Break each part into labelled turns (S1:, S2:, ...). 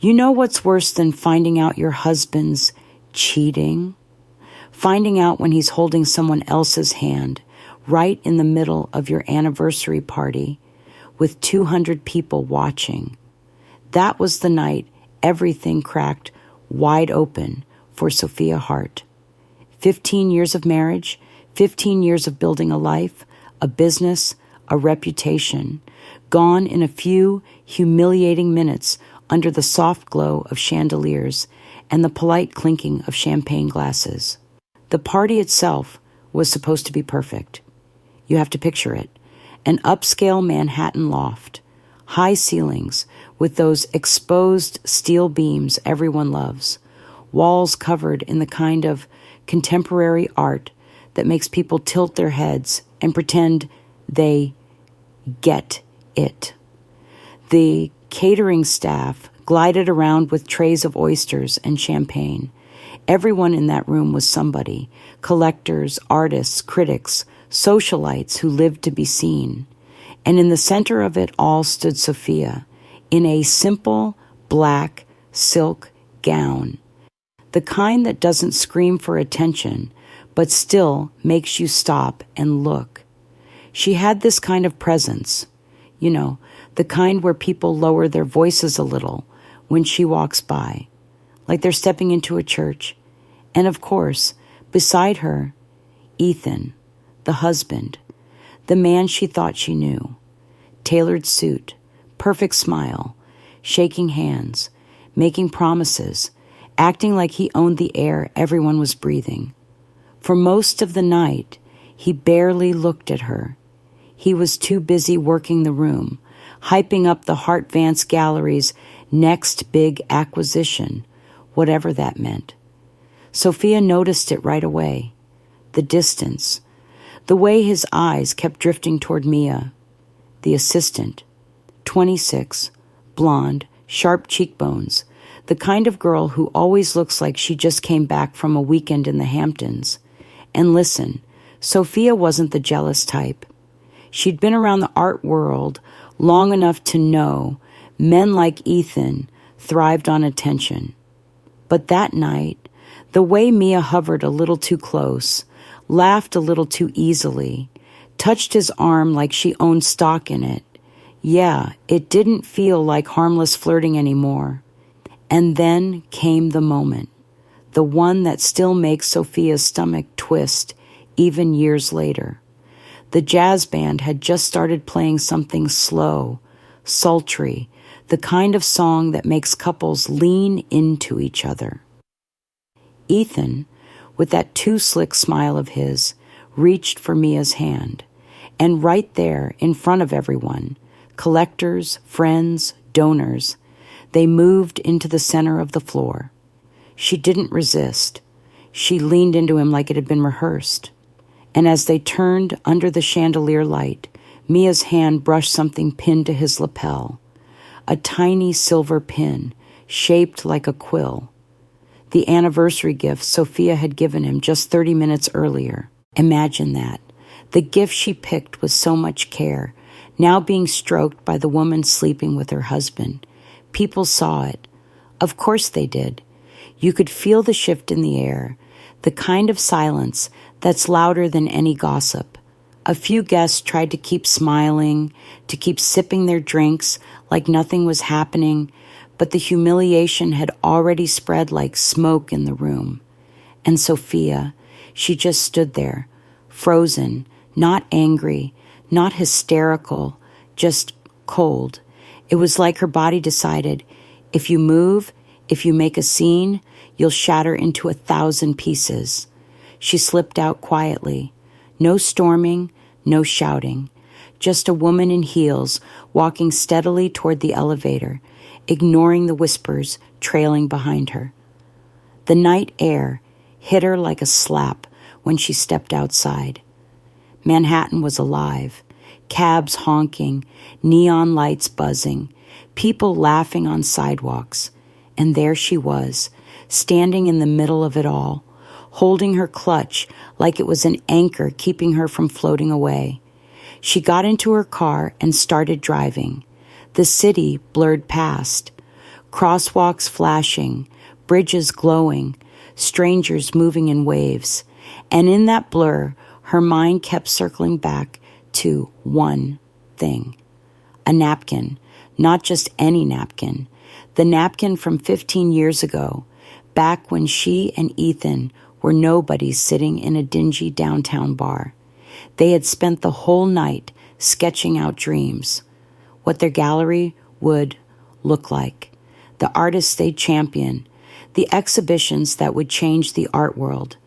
S1: You know what's worse than finding out your husband's cheating? Finding out when he's holding someone else's hand right in the middle of your anniversary party with 200 people watching. That was the night everything cracked wide open for Sophia Hart. 15 years of marriage, 15 years of building a life, a business, a reputation, gone in a few humiliating minutes under the soft glow of chandeliers and the polite clinking of champagne glasses. The party itself was supposed to be perfect. You have to picture it. An upscale Manhattan loft, high ceilings with those exposed steel beams everyone loves, walls covered in the kind of contemporary art that makes people tilt their heads and pretend they get it. The catering staff glided around with trays of oysters and champagne. Everyone in that room was somebody: collectors, artists, critics, socialites who lived to be seen. And in the center of it all stood Sophia, in a simple black silk gown, the kind that doesn't scream for attention, but still makes you stop and look. She had this kind of presence, the kind where people lower their voices a little when she walks by, like they're stepping into a church. And of course, beside her, Ethan, the husband, the man she thought she knew. Tailored suit, perfect smile, shaking hands, making promises, acting like he owned the air everyone was breathing. For most of the night, he barely looked at her. He was too busy working the room, hyping up the Hart Vance Gallery's next big acquisition, whatever that meant. Sophia noticed it right away. The distance, the way his eyes kept drifting toward Mia, the assistant, 26, blonde, sharp cheekbones, the kind of girl who always looks like she just came back from a weekend in the Hamptons. And listen, Sophia wasn't the jealous type. She'd been around the art world long enough to know men like Ethan thrived on attention. But that night, the way Mia hovered a little too close, laughed a little too easily, touched his arm like she owned stock in it, it didn't feel like harmless flirting anymore. And then came the moment, the one that still makes Sophia's stomach twist even years later. The jazz band had just started playing something slow, sultry, the kind of song that makes couples lean into each other. Ethan, with that too slick smile of his, reached for Mia's hand, and right there in front of everyone, collectors, friends, donors, they moved into the center of the floor. She didn't resist. She leaned into him like it had been rehearsed. And as they turned under the chandelier light, Mia's hand brushed something pinned to his lapel, a tiny silver pin shaped like a quill. The anniversary gift Sophia had given him just 30 minutes earlier. Imagine that. The gift she picked with so much care, now being stroked by the woman sleeping with her husband. People saw it. Of course they did. You could feel the shift in the air, the kind of silence that's louder than any gossip. A few guests tried to keep smiling, to keep sipping their drinks like nothing was happening, but the humiliation had already spread like smoke in the room. And Sophia, she just stood there, frozen, not angry, not hysterical, just cold. It was like her body decided, if you move, if you make a scene, you'll shatter into 1,000 pieces. She slipped out quietly. No storming, no shouting. Just a woman in heels walking steadily toward the elevator, ignoring the whispers trailing behind her. The night air hit her like a slap when she stepped outside. Manhattan was alive. Cabs honking, neon lights buzzing, people laughing on sidewalks. And there she was, standing in the middle of it all, holding her clutch like it was an anchor keeping her from floating away. She got into her car and started driving. The city blurred past. crosswalks flashing, bridges glowing, strangers moving in waves. And in that blur, her mind kept circling back to one thing. A napkin, not just any napkin. The napkin from 15 years ago, back when she and Ethan were nobodies sitting in a dingy downtown bar. They had spent the whole night sketching out dreams, what their gallery would look like, the artists they'd champion, the exhibitions that would change the art world.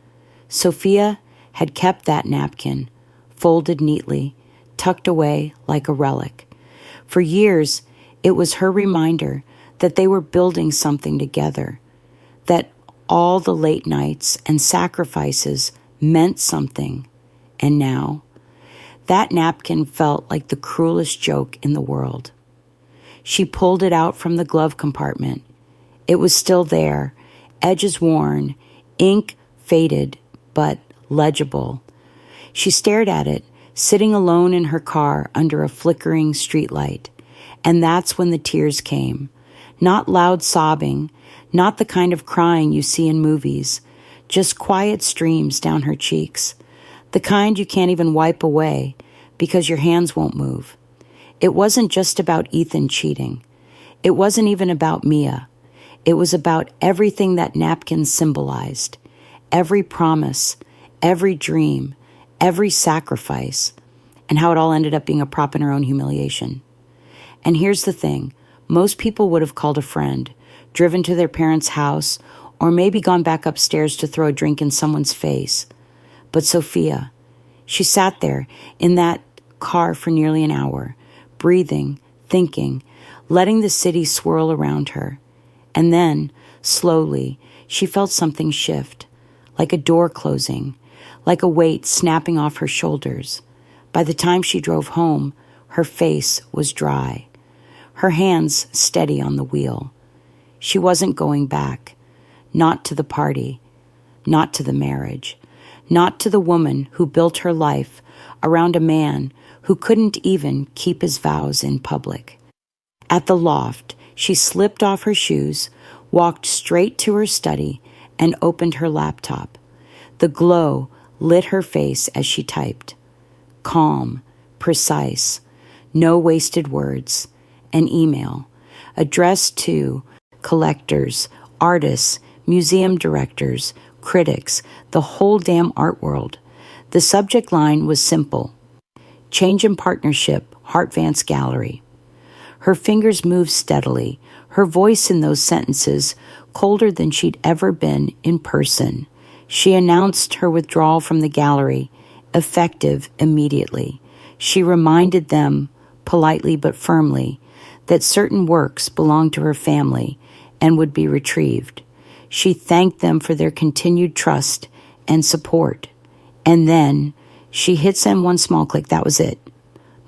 S1: Sophia had kept that napkin, folded neatly, tucked away like a relic. For years, it was her reminder that they were building something together, that all the late nights and sacrifices meant something. And now, that napkin felt like the cruelest joke in the world. She pulled it out from the glove compartment. It was still there, edges worn, ink faded, but legible. She stared at it, sitting alone in her car under a flickering streetlight. And that's when the tears came. Not loud sobbing, not the kind of crying you see in movies, just quiet streams down her cheeks, the kind you can't even wipe away because your hands won't move. It wasn't just about Ethan cheating. It wasn't even about Mia. It was about everything that napkin symbolized, every promise, every dream, every sacrifice, and how it all ended up being a prop in her own humiliation. And here's the thing. Most people would have called a friend, driven to their parents' house, or maybe gone back upstairs to throw a drink in someone's face. But Sophia, she sat there in that car for nearly an hour, breathing, thinking, letting the city swirl around her. And then, slowly, she felt something shift, like a door closing, like a weight snapping off her shoulders. By the time she drove home, her face was dry, her hands steady on the wheel. She wasn't going back, not to the party, not to the marriage, not to the woman who built her life around a man who couldn't even keep his vows in public. At the loft, she slipped off her shoes, walked straight to her study, and opened her laptop. The glow lit her face as she typed. Calm, precise, no wasted words. An email addressed to collectors, artists, museum directors, critics, the whole damn art world. The subject line was simple. Change in partnership, Hart Vance Gallery. Her fingers moved steadily, her voice in those sentences colder than she'd ever been in person. She announced her withdrawal from the gallery, effective immediately. She reminded them, politely but firmly, that certain works belonged to her family and would be retrieved. She thanked them for their continued trust and support. And then she hit send one small click. That was it.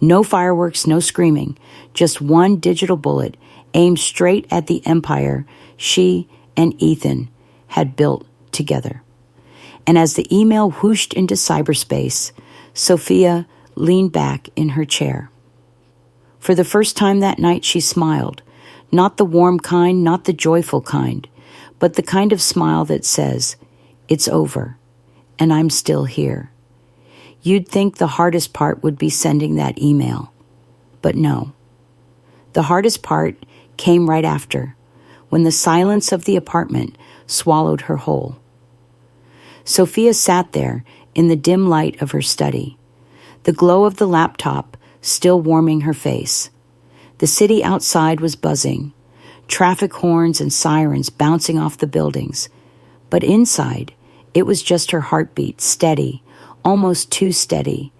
S1: No fireworks, no screaming, just one digital bullet aimed straight at the empire she and Ethan had built together. And as the email whooshed into cyberspace, Sophia leaned back in her chair. For the first time that night, she smiled. Not the warm kind, not the joyful kind, but the kind of smile that says, it's over, and I'm still here. You'd think the hardest part would be sending that email. But no. The hardest part came right after, when the silence of the apartment swallowed her whole. Sophia sat there in the dim light of her study, the glow of the laptop still warming her face. The city outside was buzzing, traffic horns and sirens bouncing off the buildings. But inside, it was just her heartbeat, steady, almost too steady,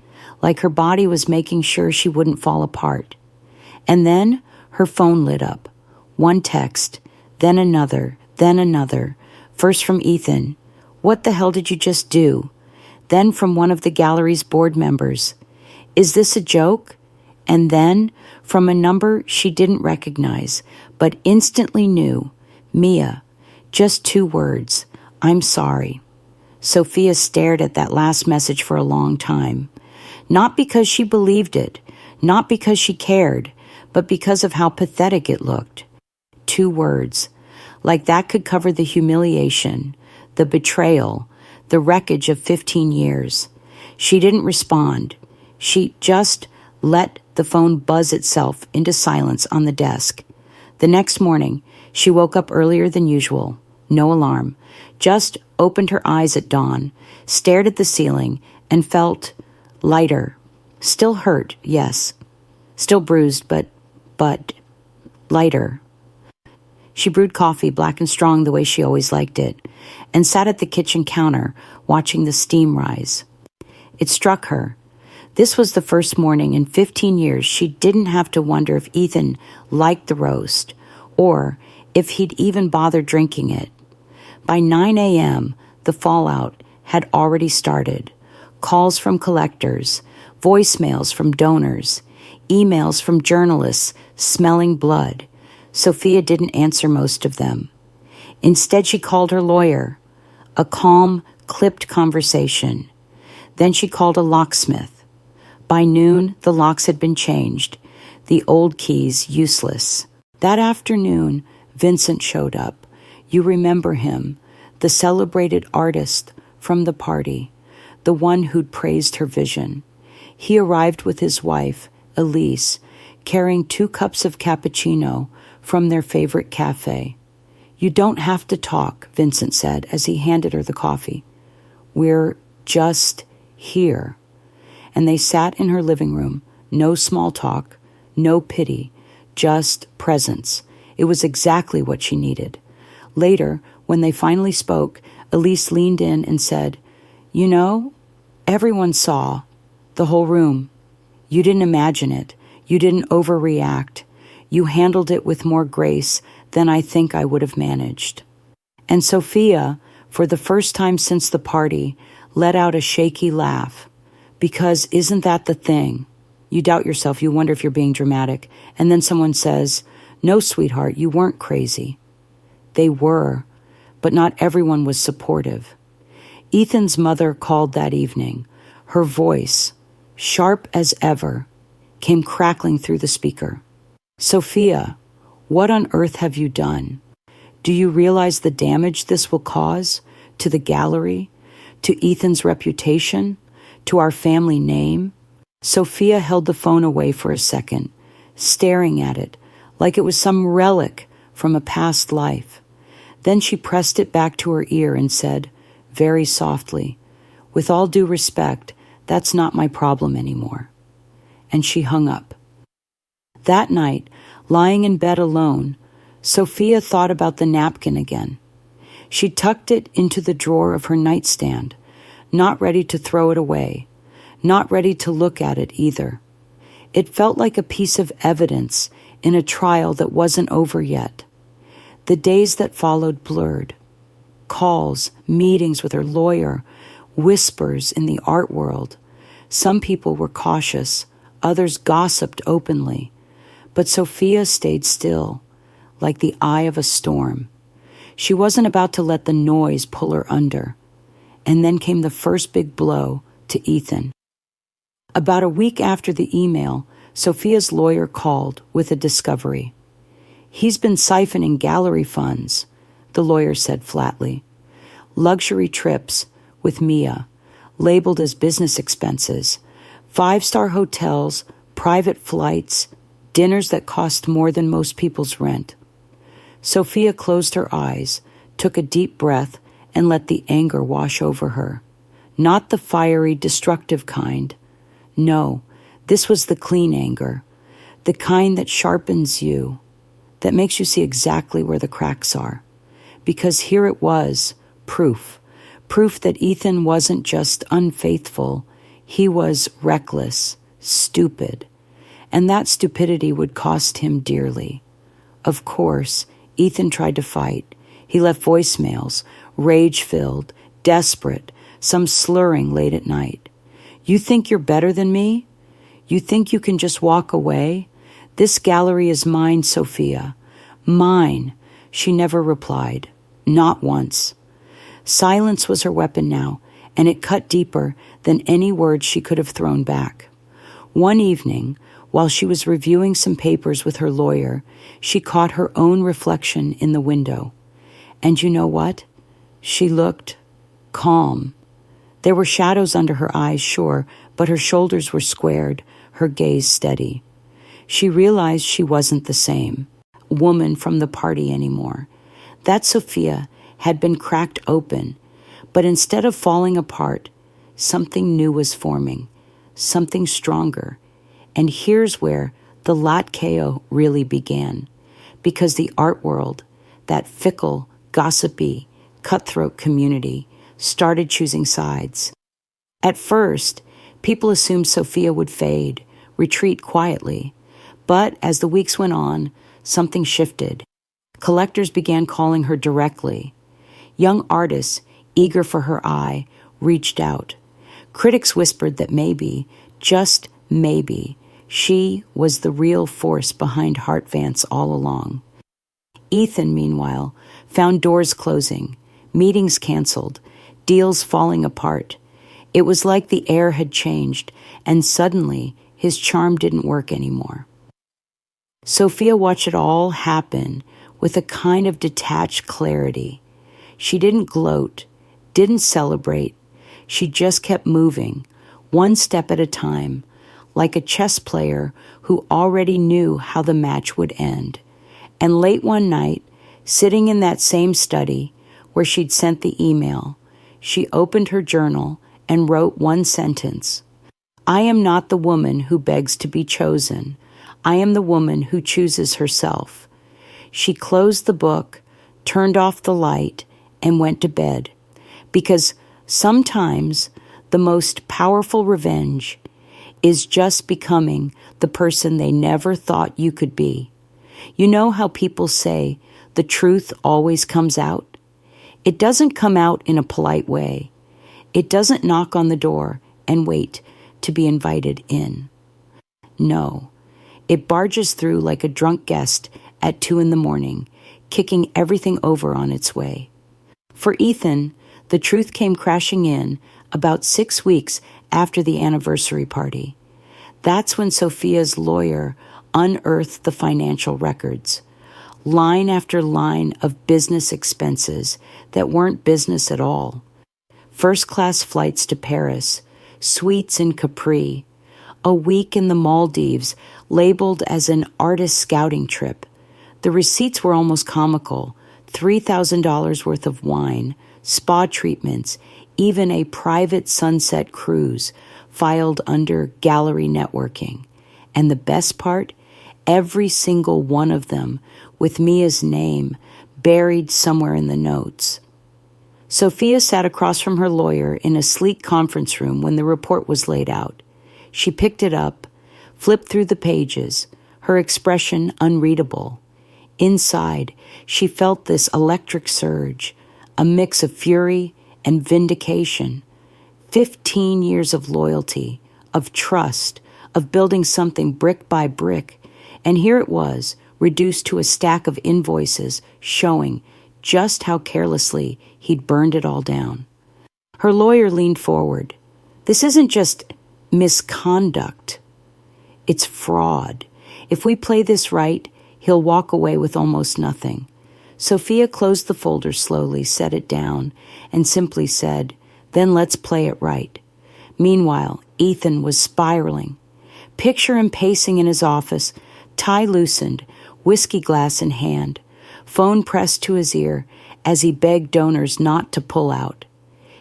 S1: like her body was making sure she wouldn't fall apart. And then her phone lit up. One text, then another, first from Ethan. What the hell did you just do? Then from one of the gallery's board members. Is this a joke? And then from a number she didn't recognize, but instantly knew. Mia. Just 2 words. I'm sorry. Sophia stared at that last message for a long time. Not because she believed it, not because she cared, but because of how pathetic it looked. 2 words. Like that could cover the humiliation, the betrayal, the wreckage of 15 years. She didn't respond. She just let the phone buzz itself into silence on the desk. The next morning, she woke up earlier than usual. No alarm. Just opened her eyes at dawn, stared at the ceiling, and felt lighter. Still hurt, yes. Still bruised, but lighter. She brewed coffee, black and strong the way she always liked it, and sat at the kitchen counter, watching the steam rise. It struck her. This was the first morning in 15 years she didn't have to wonder if Ethan liked the roast, or if he'd even bother drinking it. By 9 a.m., the fallout had already started. Calls from collectors, voicemails from donors, emails from journalists smelling blood. Sophia didn't answer most of them. Instead, she called her lawyer. A calm, clipped conversation. Then she called a locksmith. By noon, the locks had been changed, the old keys useless. That afternoon, Vincent showed up. You remember him, the celebrated artist from the party, the one who'd praised her vision. He arrived with his wife, Elise, carrying 2 cups of cappuccino from their favorite cafe. You don't have to talk, Vincent said as he handed her the coffee. We're just here. And they sat in her living room. No small talk, no pity, just presence. It was exactly what she needed. Later, when they finally spoke, Elise leaned in and said, You know, everyone saw the whole room. You didn't imagine it. You didn't overreact. You handled it with more grace than I think I would have managed. And Sophia, for the first time since the party, let out a shaky laugh. Because isn't that the thing? You doubt yourself, you wonder if you're being dramatic, and then someone says, No, sweetheart, you weren't crazy. They were, but not everyone was supportive. Ethan's mother called that evening. Her voice, sharp as ever, came crackling through the speaker. Sophia, what on earth have you done? Do you realize the damage this will cause to the gallery, to Ethan's reputation, to our family name? Sophia held the phone away for a second, staring at it like it was some relic from a past life. Then she pressed it back to her ear and said, very softly, With all due respect, that's not my problem anymore. And she hung up. That night, lying in bed alone, Sophia thought about the napkin again. She tucked it into the drawer of her nightstand, not ready to throw it away, not ready to look at it either. It felt like a piece of evidence in a trial that wasn't over yet. The days that followed blurred. Calls, meetings with her lawyer, whispers in the art world. Some people were cautious, others gossiped openly. But Sophia stayed still, like the eye of a storm. She wasn't about to let the noise pull her under. And then came the first big blow to Ethan. About a week after the email, Sophia's lawyer called with a discovery. He's been siphoning gallery funds, the lawyer said flatly. Luxury trips with Mia, labeled as business expenses, 5-star hotels, private flights, dinners that cost more than most people's rent. Sophia closed her eyes, took a deep breath, and let the anger wash over her. Not the fiery, destructive kind. No, this was the clean anger, the kind that sharpens you, that makes you see exactly where the cracks are. Because here it was, proof that Ethan wasn't just unfaithful, he was reckless, stupid, and that stupidity would cost him dearly. Of course, Ethan tried to fight. He left voicemails, rage-filled, desperate, some slurring late at night. You think you're better than me? You think you can just walk away? This gallery is mine, Sophia. Mine. She never replied. Not once. Silence was her weapon now, and it cut deeper than any words she could have thrown back. One evening, While she was reviewing some papers with her lawyer, she caught her own reflection in the window. And you know what? She looked calm. There were shadows under her eyes, sure, but her shoulders were squared, her gaze steady. She realized she wasn't the same woman from the party anymore. That Sophia had been cracked open, but instead of falling apart, something new was forming, something stronger. And here's where the Latkeo really began, because the art world, that fickle, gossipy, cutthroat community, started choosing sides. At first, people assumed Sophia would fade, retreat quietly. But as the weeks went on, something shifted. Collectors began calling her directly. Young artists, eager for her eye, reached out. Critics whispered that maybe, just maybe, she was the real force behind Hart Vance all along. Ethan, meanwhile, found doors closing, meetings canceled, deals falling apart. It was like the air had changed, and suddenly his charm didn't work anymore. Sophia watched it all happen with a kind of detached clarity. She didn't gloat, didn't celebrate. She just kept moving, one step at a time, like a chess player who already knew how the match would end. And late one night, sitting in that same study where she'd sent the email, she opened her journal and wrote one sentence. I am not the woman who begs to be chosen. I am the woman who chooses herself. She closed the book, turned off the light, and went to bed. Because sometimes the most powerful revenge is just becoming the person they never thought you could be. You know how people say the truth always comes out? It doesn't come out in a polite way. It doesn't knock on the door and wait to be invited in. No, it barges through like a drunk guest at 2 a.m, kicking everything over on its way. For Ethan, the truth came crashing in about 6 weeks after the anniversary party. That's when Sophia's lawyer unearthed the financial records. Line after line of business expenses that weren't business at all. First-class flights to Paris, suites in Capri, a week in the Maldives labeled as an artist scouting trip. The receipts were almost comical. $3,000 worth of wine, spa treatments, even a private sunset cruise filed under gallery networking. And the best part? Every single one of them with Mia's name buried somewhere in the notes. Sophia sat across from her lawyer in a sleek conference room when the report was laid out. She picked it up, flipped through the pages, her expression unreadable. Inside, she felt this electric surge, a mix of fury and vindication. 15 years of loyalty, of trust, of building something brick by brick. And here it was, reduced to a stack of invoices showing just how carelessly he'd burned it all down. Her lawyer leaned forward. This isn't just misconduct. It's fraud. If we play this right, he'll walk away with almost nothing. Sophia closed the folder slowly, set it down, and simply said, then let's play it right. Meanwhile, Ethan was spiraling. Picture him pacing in his office, tie loosened, whiskey glass in hand, phone pressed to his ear as he begged donors not to pull out.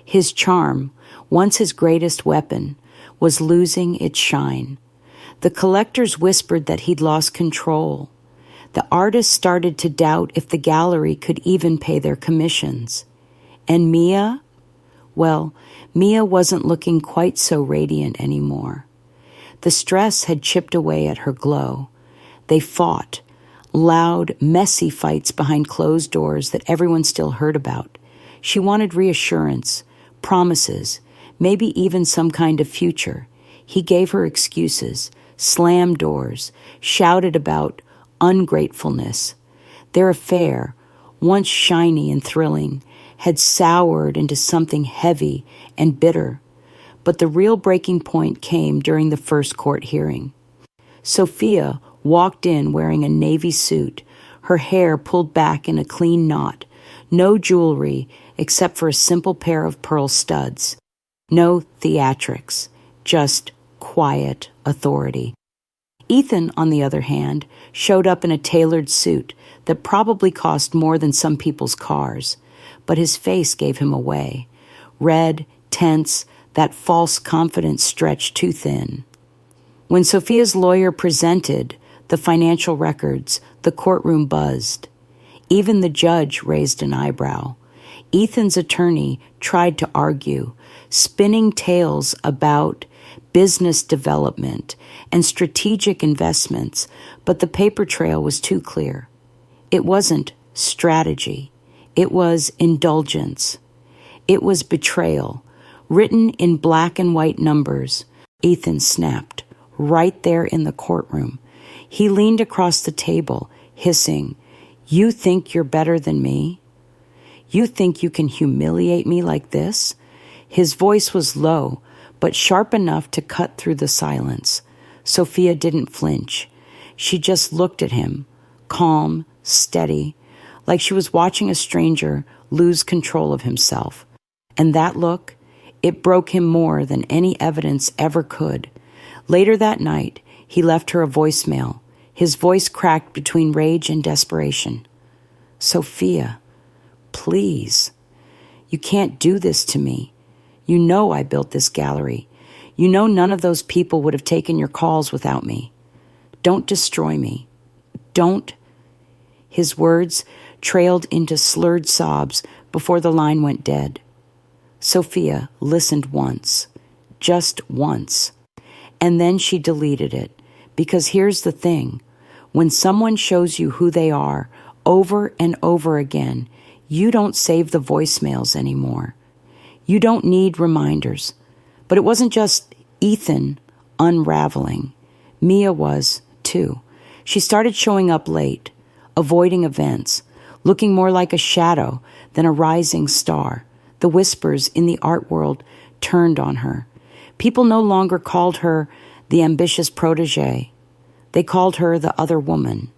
S1: His charm, once his greatest weapon, was losing its shine. The collectors whispered that he'd lost control. The artists started to doubt if the gallery could even pay their commissions. And Mia? Well, Mia wasn't looking quite so radiant anymore. The stress had chipped away at her glow. They fought, loud, messy fights behind closed doors that everyone still heard about. She wanted reassurance, promises, maybe even some kind of future. He gave her excuses, slammed doors, shouted about ungratefulness. Their affair, once shiny and thrilling, had soured into something heavy and bitter. But the real breaking point came during the first court hearing. Sophia walked in wearing a navy suit, her hair pulled back in a clean knot, no jewelry except for a simple pair of pearl studs. No theatrics, just quiet authority. Ethan, on the other hand, showed up in a tailored suit that probably cost more than some people's cars, but his face gave him away. Red, tense, that false confidence stretched too thin. When Sophia's lawyer presented the financial records, the courtroom buzzed. Even the judge raised an eyebrow. Ethan's attorney tried to argue, spinning tales about business development and strategic investments, but the paper trail was too clear. It wasn't strategy. It was indulgence. It was betrayal, written in black and white numbers. Ethan snapped, right there in the courtroom. He leaned across the table, hissing, "You think you're better than me? You think you can humiliate me like this?" His voice was low, but sharp enough to cut through the silence. Sophia didn't flinch. She just looked at him, calm, steady, like she was watching a stranger lose control of himself. And that look, it broke him more than any evidence ever could. Later that night, he left her a voicemail. His voice cracked between rage and desperation. "Sophia, please. You can't do this to me. You know I built this gallery. You know none of those people would have taken your calls without me. Don't destroy me. Don't." His words trailed into slurred sobs before the line went dead. Sophia listened once, just once, and then she deleted it, because here's the thing. When someone shows you who they are over and over again, you don't save the voicemails anymore. You don't need reminders. But it wasn't just Ethan unraveling. Mia was, too. She started showing up late, avoiding events, looking more like a shadow than a rising star. The whispers in the art world turned on her. People no longer called her the ambitious protege. They called her the other woman.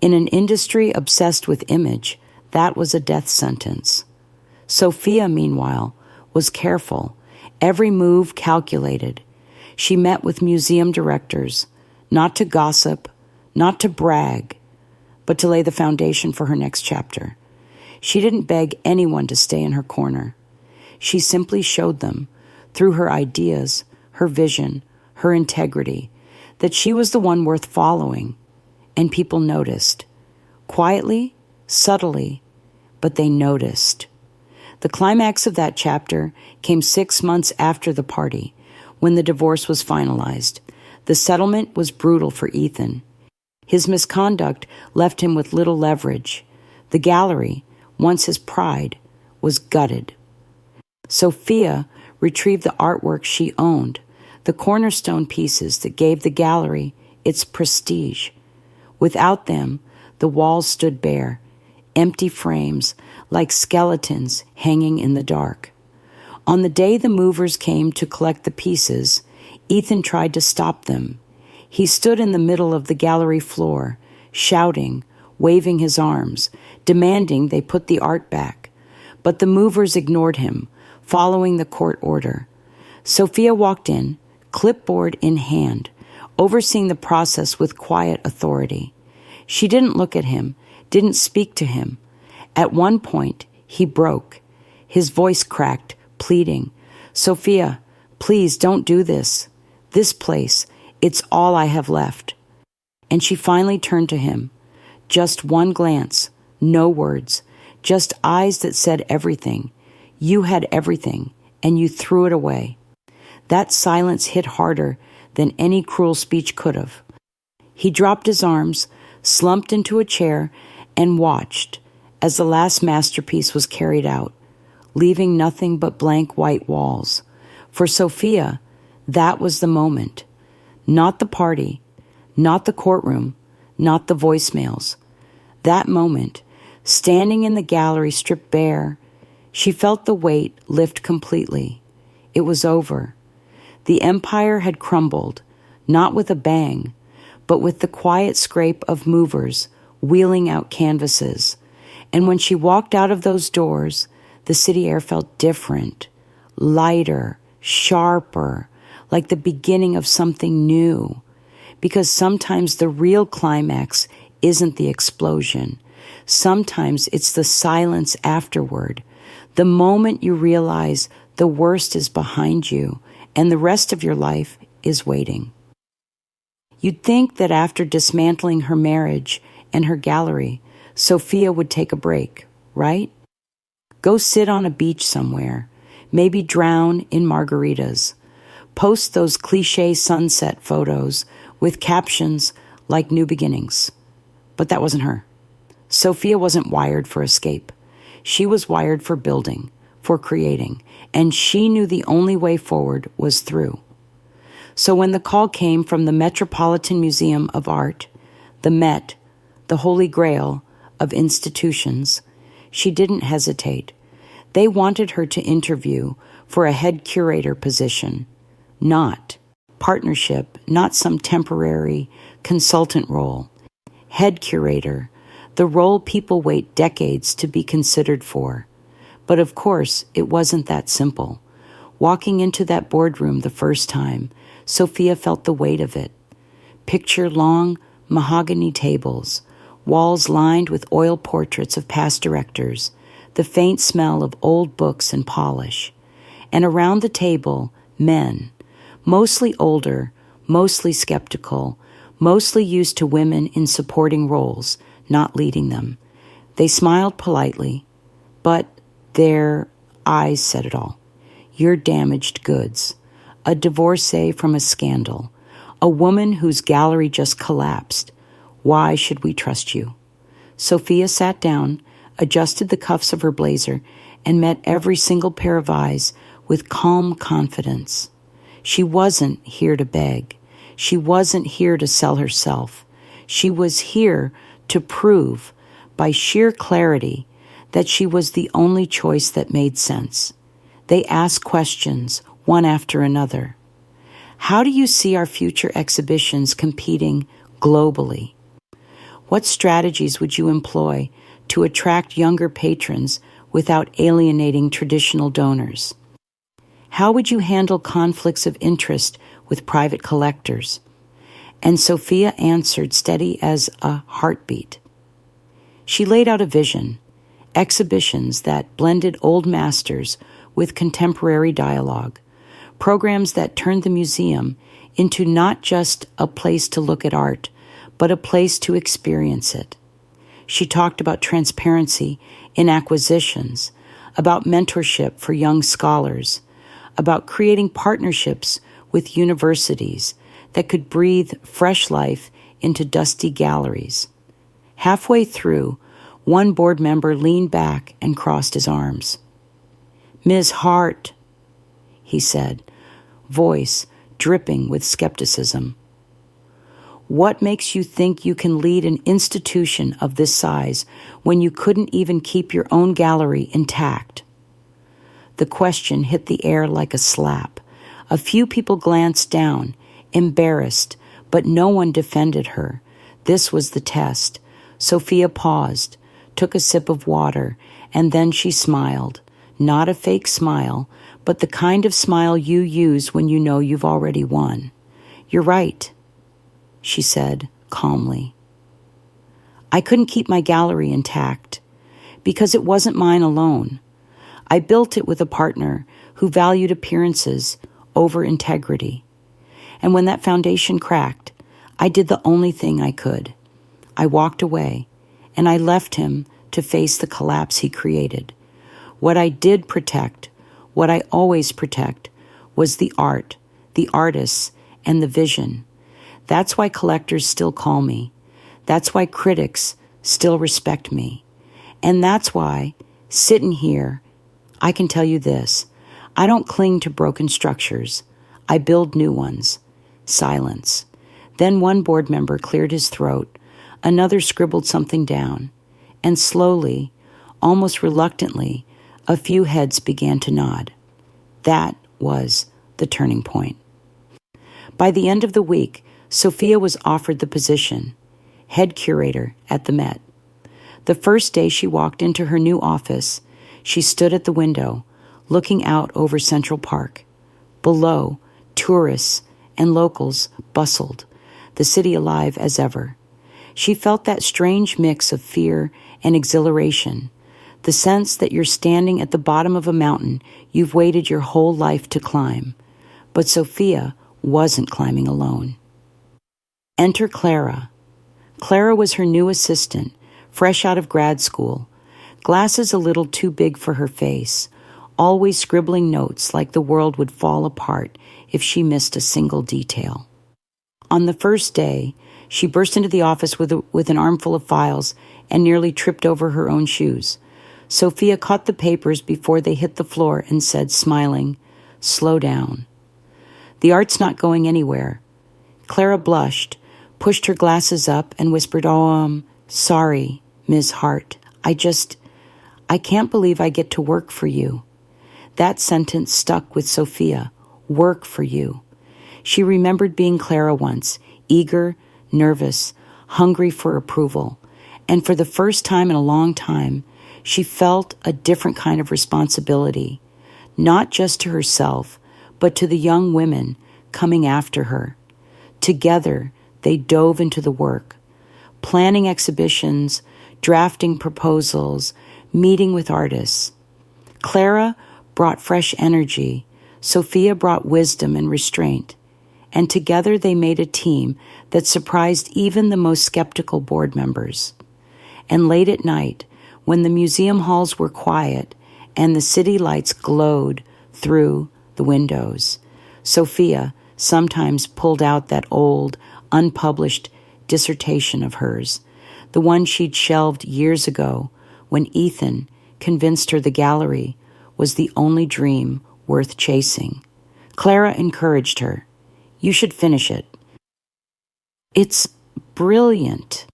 S1: In an industry obsessed with image, that was a death sentence. Sophia, meanwhile, was careful, every move calculated. She met with museum directors, not to gossip, not to brag, but to lay the foundation for her next chapter. She didn't beg anyone to stay in her corner. She simply showed them, through her ideas, her vision, her integrity, that she was the one worth following, and people noticed. Quietly, subtly, but they noticed. The climax of that chapter came 6 months after the party, when the divorce was finalized. The settlement was brutal for Ethan. His misconduct left him with little leverage. The gallery, once his pride, was gutted. Sophia retrieved the artwork she owned, the cornerstone pieces that gave the gallery its prestige. Without them, the walls stood bare, empty frames like skeletons hanging in the dark. On the day the movers came to collect the pieces, Ethan tried to stop them. He stood in the middle of the gallery floor, shouting, waving his arms, demanding they put the art back. But the movers ignored him, following the court order. Sophia walked in, clipboard in hand, overseeing the process with quiet authority. She didn't look at him, didn't speak to him. At one point, he broke. His voice cracked, pleading, "Sophia, please don't do this. This place, it's all I have left." And she finally turned to him. Just one glance, no words, just eyes that said everything. You had everything, and you threw it away. That silence hit harder than any cruel speech could have. He dropped his arms, slumped into a chair, and watched as the last masterpiece was carried out, leaving nothing but blank white walls. For Sophia, that was the moment. Not the party, not the courtroom, not the voicemails. That moment, standing in the gallery stripped bare, she felt the weight lift completely. It was over. The empire had crumbled, not with a bang, but with the quiet scrape of movers wheeling out canvases. And when she walked out of those doors, the city air felt different, lighter, sharper, like the beginning of something new. Because sometimes the real climax isn't the explosion. Sometimes it's the silence afterward, the moment you realize the worst is behind you and the rest of your life is waiting. You'd think that after dismantling her marriage and her gallery, Sophia would take a break, right? Go sit on a beach somewhere, maybe drown in margaritas. Post those cliché sunset photos with captions like New Beginnings. But that wasn't her. Sophia wasn't wired for escape. She was wired for building, for creating, and she knew the only way forward was through. So when the call came from the Metropolitan Museum of Art, the Met, the Holy Grail of institutions, she didn't hesitate. They wanted her to interview for a head curator position, not partnership, not some temporary consultant role. Head curator, the role people wait decades to be considered for. But of course, it wasn't that simple. Walking into that boardroom the first time, Sophia felt the weight of it. Picture long mahogany tables, walls lined with oil portraits of past directors, the faint smell of old books and polish. And around the table, men, mostly older, mostly skeptical, mostly used to women in supporting roles, not leading them. They smiled politely, but their eyes said it all. You're damaged goods, a divorcee from a scandal, a woman whose gallery just collapsed. Why should we trust you? Sophia sat down, adjusted the cuffs of her blazer, and met every single pair of eyes with calm confidence. She wasn't here to beg. She wasn't here to sell herself. She was here to prove, by sheer clarity, that she was the only choice that made sense. They asked questions, one after another. How do you see our future exhibitions competing globally? What strategies would you employ to attract younger patrons without alienating traditional donors? How would you handle conflicts of interest with private collectors? And Sophia answered steady as a heartbeat. She laid out a vision, exhibitions that blended old masters with contemporary dialogue, programs that turned the museum into not just a place to look at art, but a place to experience it. She talked about transparency in acquisitions, about mentorship for young scholars, about creating partnerships with universities that could breathe fresh life into dusty galleries. Halfway through, one board member leaned back and crossed his arms. "Ms. Hart," he said, voice dripping with skepticism. "What makes you think you can lead an institution of this size when you couldn't even keep your own gallery intact?" The question hit the air like a slap. A few people glanced down, embarrassed, but no one defended her. This was the test. Sophia paused, took a sip of water, and then she smiled. Not a fake smile, but the kind of smile you use when you know you've already won. "You're right," she said calmly. "I couldn't keep my gallery intact because it wasn't mine alone. I built it with a partner who valued appearances over integrity. And when that foundation cracked, I did the only thing I could. I walked away, and I left him to face the collapse he created. What I did protect, what I always protect, was the art, the artists, and the vision. That's why collectors still call me. That's why critics still respect me. And that's why, sitting here, I can tell you this. I don't cling to broken structures. I build new ones." Silence. Then one board member cleared his throat. Another scribbled something down. And slowly, almost reluctantly, a few heads began to nod. That was the turning point. By the end of the week, Sophia was offered the position, head curator at the Met. The first day she walked into her new office, she stood at the window, looking out over Central Park. Below, tourists and locals bustled, the city alive as ever. She felt that strange mix of fear and exhilaration, the sense that you're standing at the bottom of a mountain you've waited your whole life to climb. But Sophia wasn't climbing alone. Enter Clara. Clara was her new assistant, fresh out of grad school, glasses a little too big for her face, always scribbling notes like the world would fall apart if she missed a single detail. On the first day, she burst into the office with an armful of files and nearly tripped over her own shoes. Sophia caught the papers before they hit the floor and said, smiling, "Slow down. The art's not going anywhere." Clara blushed, pushed her glasses up, and whispered, "Sorry, Ms. Hart. I can't believe I get to work for you." That sentence stuck with Sophia. Work for you. She remembered being Clara once, eager, nervous, hungry for approval. And for the first time in a long time, she felt a different kind of responsibility, not just to herself, but to the young women coming after her. Together, they dove into the work, planning exhibitions, drafting proposals, meeting with artists. Clara brought fresh energy. Sophia brought wisdom and restraint. And together they made a team that surprised even the most skeptical board members. And late at night, when the museum halls were quiet and the city lights glowed through the windows, Sophia sometimes pulled out that old, unpublished dissertation of hers, the one she'd shelved years ago when Ethan convinced her the gallery was the only dream worth chasing. Clara encouraged her. "You should finish it. It's brilliant."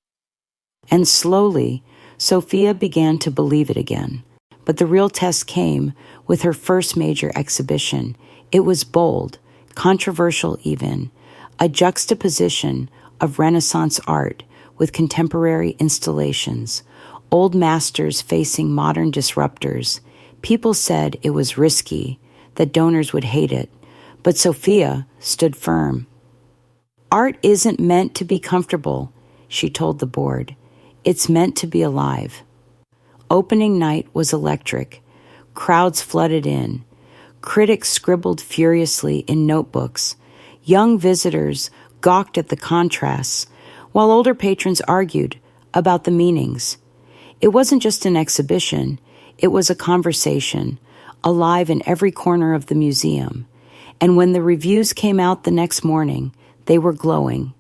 S1: And slowly, Sophia began to believe it again. But the real test came with her first major exhibition. It was bold, controversial even, a juxtaposition of Renaissance art with contemporary installations, old masters facing modern disruptors. People said it was risky, that donors would hate it, but Sophia stood firm. "Art isn't meant to be comfortable," she told the board. "It's meant to be alive." Opening night was electric. Crowds flooded in. Critics scribbled furiously in notebooks. Young visitors gawked at the contrasts, while older patrons argued about the meanings. It wasn't just an exhibition, it was a conversation, alive in every corner of the museum. And when the reviews came out the next morning, they were glowing.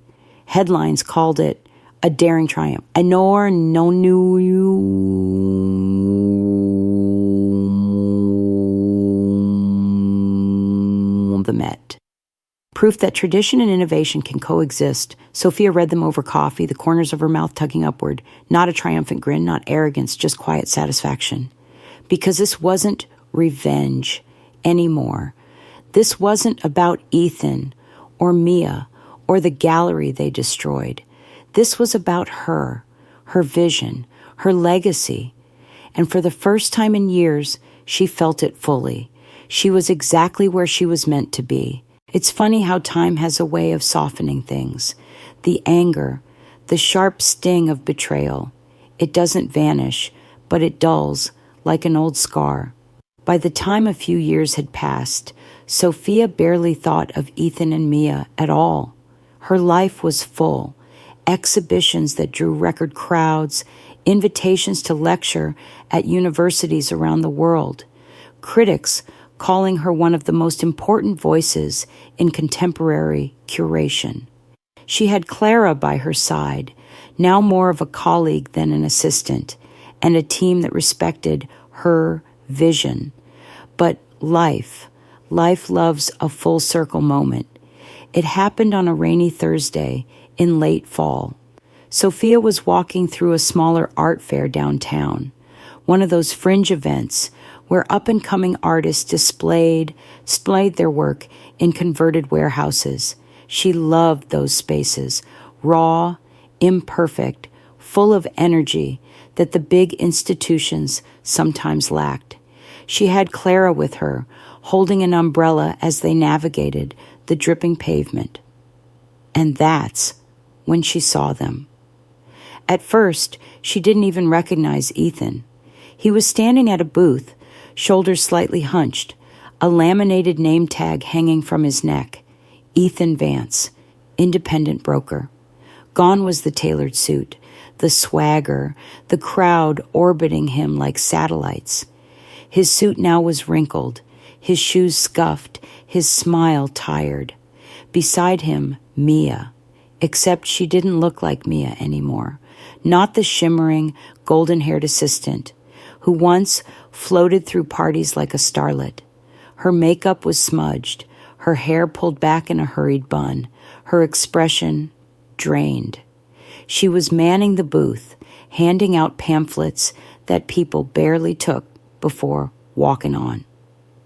S1: Headlines called it a daring triumph. "Honor non the Met." Proof that tradition and innovation can coexist. Sophia read them over coffee, the corners of her mouth tugging upward. Not a triumphant grin, not arrogance, just quiet satisfaction. Because this wasn't revenge anymore. This wasn't about Ethan or Mia or the gallery they destroyed. This was about her, her vision, her legacy. And for the first time in years, she felt it fully. She was exactly where she was meant to be. It's funny how time has a way of softening things. The anger, the sharp sting of betrayal. It doesn't vanish, but it dulls like an old scar. By the time a few years had passed, Sophia barely thought of Ethan and Mia at all. Her life was full. Exhibitions that drew record crowds, invitations to lecture at universities around the world, critics calling her one of the most important voices in contemporary curation. She had Clara by her side, now more of a colleague than an assistant, and a team that respected her vision. But life loves a full circle moment. It happened on a rainy Thursday in late fall. Sophia was walking through a smaller art fair downtown, one of those fringe events where up-and-coming artists displayed their work in converted warehouses. She loved those spaces, raw, imperfect, full of energy that the big institutions sometimes lacked. She had Clara with her, holding an umbrella as they navigated the dripping pavement. And that's when she saw them. At first, she didn't even recognize Ethan. He was standing at a booth, shoulders slightly hunched, a laminated name tag hanging from his neck. Ethan Vance, independent broker. Gone was the tailored suit, the swagger, the crowd orbiting him like satellites. His suit now was wrinkled, his shoes scuffed, his smile tired. Beside him, Mia, except she didn't look like Mia anymore. Not the shimmering, golden-haired assistant who once floated through parties like a starlet. Her makeup was smudged, her hair pulled back in a hurried bun, her expression drained. She was manning the booth, handing out pamphlets that people barely took before walking on.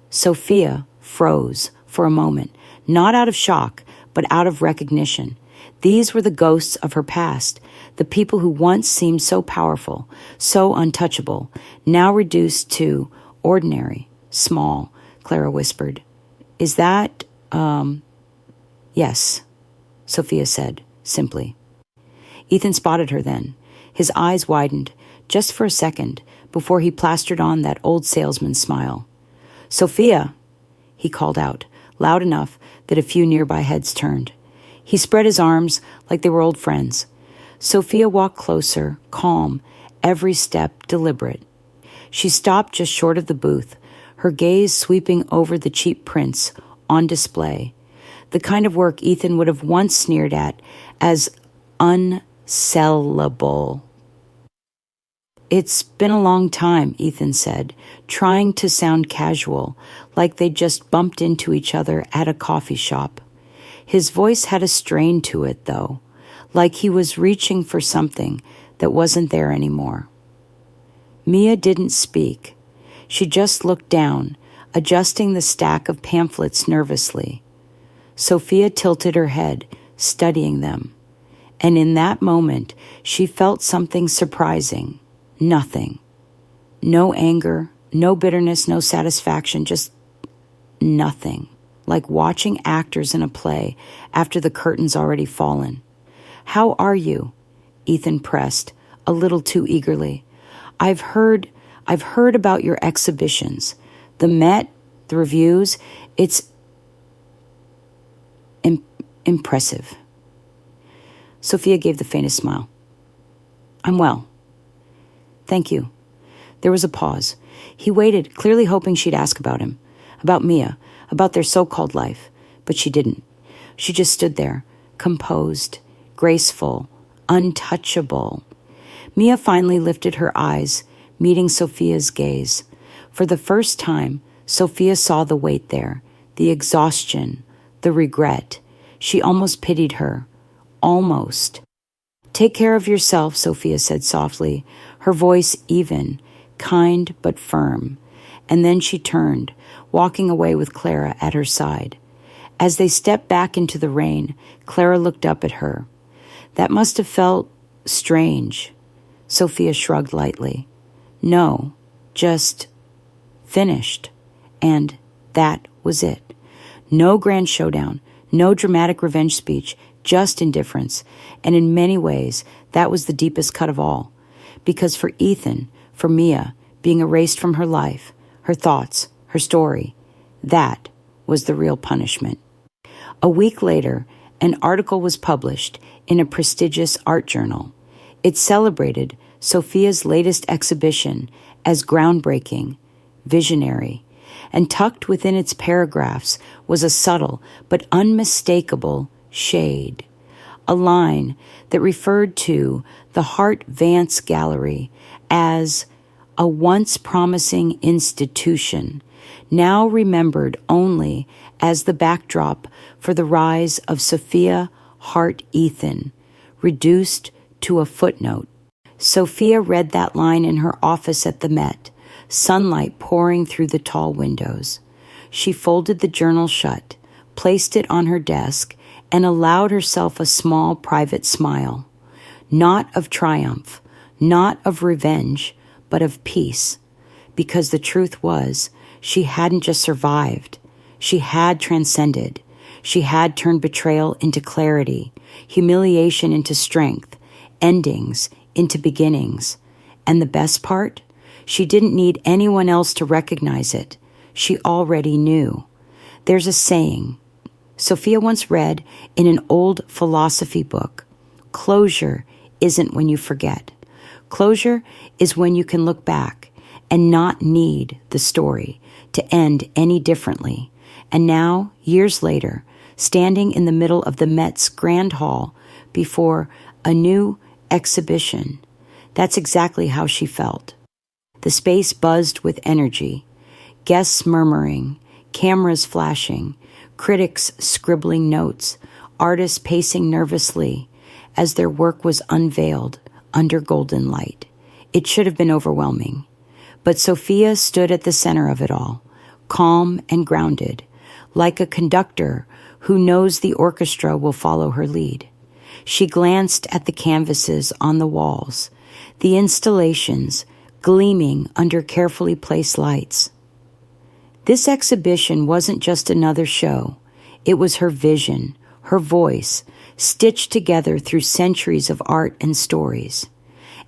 S1: Sophia froze for a moment, not out of shock, but out of recognition. These were the ghosts of her past, the people who once seemed so powerful, so untouchable, now reduced to ordinary, small, Clara whispered. Is that, Yes, Sophia said, simply. Ethan spotted her then. His eyes widened, just for a second, before he plastered on that old salesman's smile. Sophia, he called out, loud enough that a few nearby heads turned. He spread his arms like they were old friends. Sophia walked closer, calm, every step deliberate. She stopped just short of the booth, her gaze sweeping over the cheap prints on display, the kind of work Ethan would have once sneered at as unsellable. It's been a long time, Ethan said, trying to sound casual, like they'd just bumped into each other at a coffee shop. His voice had a strain to it, though, like he was reaching for something that wasn't there anymore. Mia didn't speak. She just looked down, adjusting the stack of pamphlets nervously. Sophia tilted her head, studying them. And in that moment, she felt something surprising. Nothing. No anger, no bitterness, no satisfaction, just nothing. Like watching actors in a play after the curtain's already fallen. How are you? Ethan pressed, a little too eagerly. I've heard about your exhibitions. The Met, the reviews, it's impressive. Sophia gave the faintest smile. I'm well. Thank you. There was a pause. He waited, clearly hoping she'd ask about him, about Mia, about their so-called life, but she didn't. She just stood there, composed, graceful, untouchable. Mia finally lifted her eyes, meeting Sophia's gaze. For the first time, Sophia saw the weight there, the exhaustion, the regret. She almost pitied her. Almost. Take care of yourself, Sophia said softly, her voice even, kind but firm. And then she turned, walking away with Clara at her side. As they stepped back into the rain, Clara looked up at her. That must have felt strange. Sophia shrugged lightly. No, just finished. And that was it. No grand showdown, no dramatic revenge speech, just indifference. And in many ways, that was the deepest cut of all. Because for Ethan, for Mia, being erased from her life, her thoughts, her story, that was the real punishment. A week later, an article was published in a prestigious art journal. It celebrated Sophia's latest exhibition as groundbreaking, visionary, and tucked within its paragraphs was a subtle but unmistakable shade, a line that referred to the Hart Vance Gallery as a once promising institution, now remembered only as the backdrop for the rise of Sophia Hart Ethan, reduced to a footnote. Sophia read that line in her office at the Met, sunlight pouring through the tall windows. She folded the journal shut, placed it on her desk, and allowed herself a small private smile, not of triumph, not of revenge, but of peace, because the truth was, she hadn't just survived, she had transcended. She had turned betrayal into clarity, humiliation into strength, endings into beginnings. And the best part? She didn't need anyone else to recognize it. She already knew. There's a saying Sophia once read in an old philosophy book. Closure isn't when you forget. Closure is when you can look back and not need the story to end any differently. And now, years later, standing in the middle of the Met's Grand Hall before a new exhibition, that's exactly how she felt. The space buzzed with energy, guests murmuring, cameras flashing, critics scribbling notes, artists pacing nervously as their work was unveiled under golden light. It should have been overwhelming. But Sophia stood at the center of it all, calm and grounded, like a conductor who knows the orchestra will follow her lead. She glanced at the canvases on the walls, the installations gleaming under carefully placed lights. This exhibition wasn't just another show. It was her vision, her voice, stitched together through centuries of art and stories.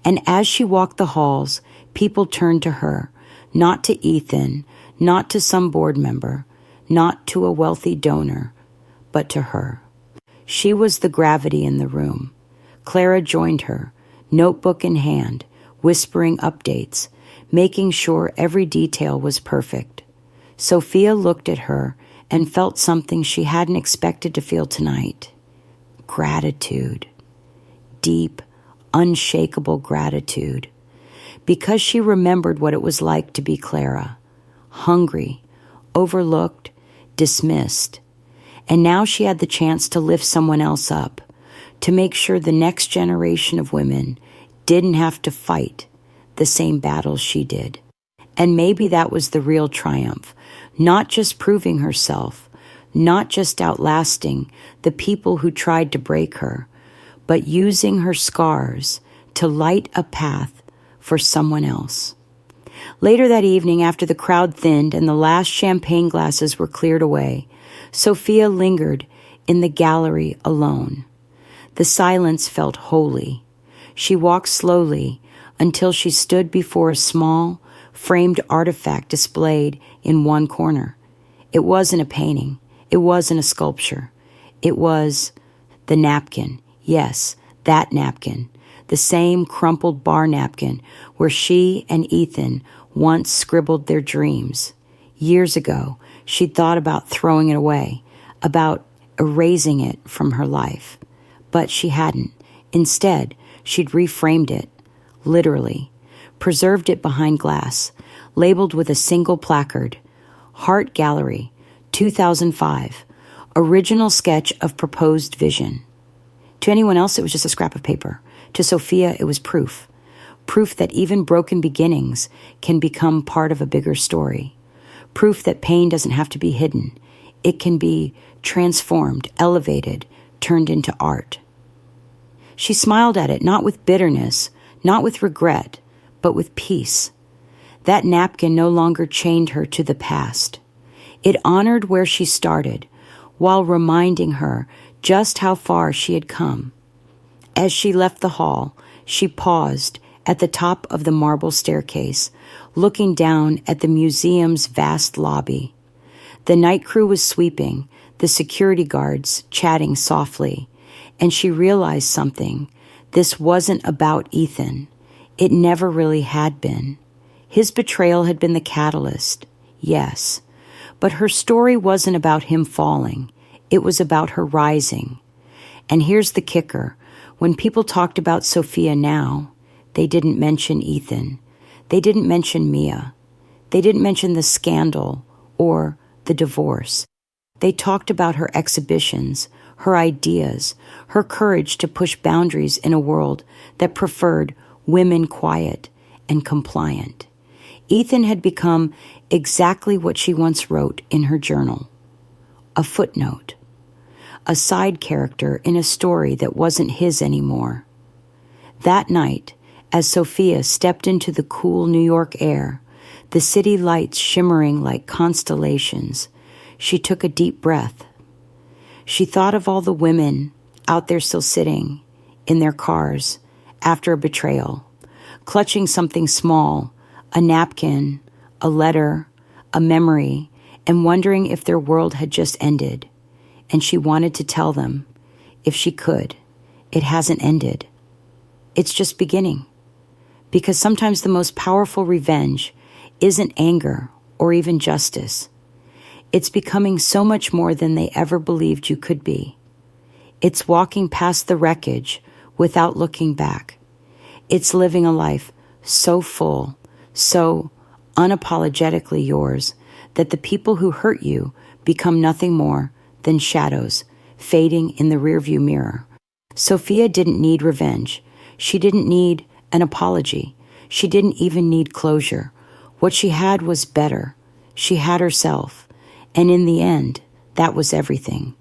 S1: And as she walked the halls, people turned to her, not to Ethan, not to some board member, not to a wealthy donor, but to her. She was the gravity in the room. Clara joined her, notebook in hand, whispering updates, making sure every detail was perfect. Sophia looked at her and felt something she hadn't expected to feel tonight. Gratitude. Deep, unshakable gratitude. Because she remembered what it was like to be Clara. Hungry, overlooked, dismissed. And now she had the chance to lift someone else up, to make sure the next generation of women didn't have to fight the same battles she did. And maybe that was the real triumph, not just proving herself, not just outlasting the people who tried to break her, but using her scars to light a path for someone else. Later that evening, after the crowd thinned and the last champagne glasses were cleared away, Sophia lingered in the gallery alone. The silence felt holy. She walked slowly until she stood before a small, framed artifact displayed in one corner. It wasn't a painting. It wasn't a sculpture. It was the napkin. Yes, that napkin. The same crumpled bar napkin where she and Ethan once scribbled their dreams. Years ago, she'd thought about throwing it away, about erasing it from her life. But she hadn't. Instead, she'd reframed it, literally, preserved it behind glass, labeled with a single placard, Heart Gallery, 2005, original sketch of proposed vision. To anyone else, it was just a scrap of paper. To Sophia, it was proof. Proof that even broken beginnings can become part of a bigger story. Proof that pain doesn't have to be hidden. It can be transformed, elevated, turned into art. She smiled at it, not with bitterness, not with regret, but with peace. That napkin no longer chained her to the past. It honored where she started, while reminding her just how far she had come. As she left the hall, she paused at the top of the marble staircase, looking down at the museum's vast lobby. The night crew was sweeping, the security guards chatting softly, and she realized something. This wasn't about Ethan. It never really had been. His betrayal had been the catalyst, yes, but her story wasn't about him falling. It was about her rising. And here's the kicker. When people talked about Sophia now, they didn't mention Ethan. They didn't mention Mia. They didn't mention the scandal or the divorce. They talked about her exhibitions, her ideas, her courage to push boundaries in a world that preferred women quiet and compliant. Ethan had become exactly what she once wrote in her journal, a footnote. a side character in a story that wasn't his anymore. That night, as Sophia stepped into the cool New York air, the city lights shimmering like constellations, she took a deep breath. She thought of all the women out there still sitting in their cars after a betrayal, clutching something small, a napkin, a letter, a memory, and wondering if their world had just ended. And she wanted to tell them, if she could, it hasn't ended. It's just beginning. Because sometimes the most powerful revenge isn't anger or even justice. It's becoming so much more than they ever believed you could be. It's walking past the wreckage without looking back. It's living a life so full, so unapologetically yours, that the people who hurt you become nothing more than shadows fading in the rearview mirror. Sophia didn't need revenge. She didn't need an apology. She didn't even need closure. What she had was better. She had herself. And in the end, that was everything.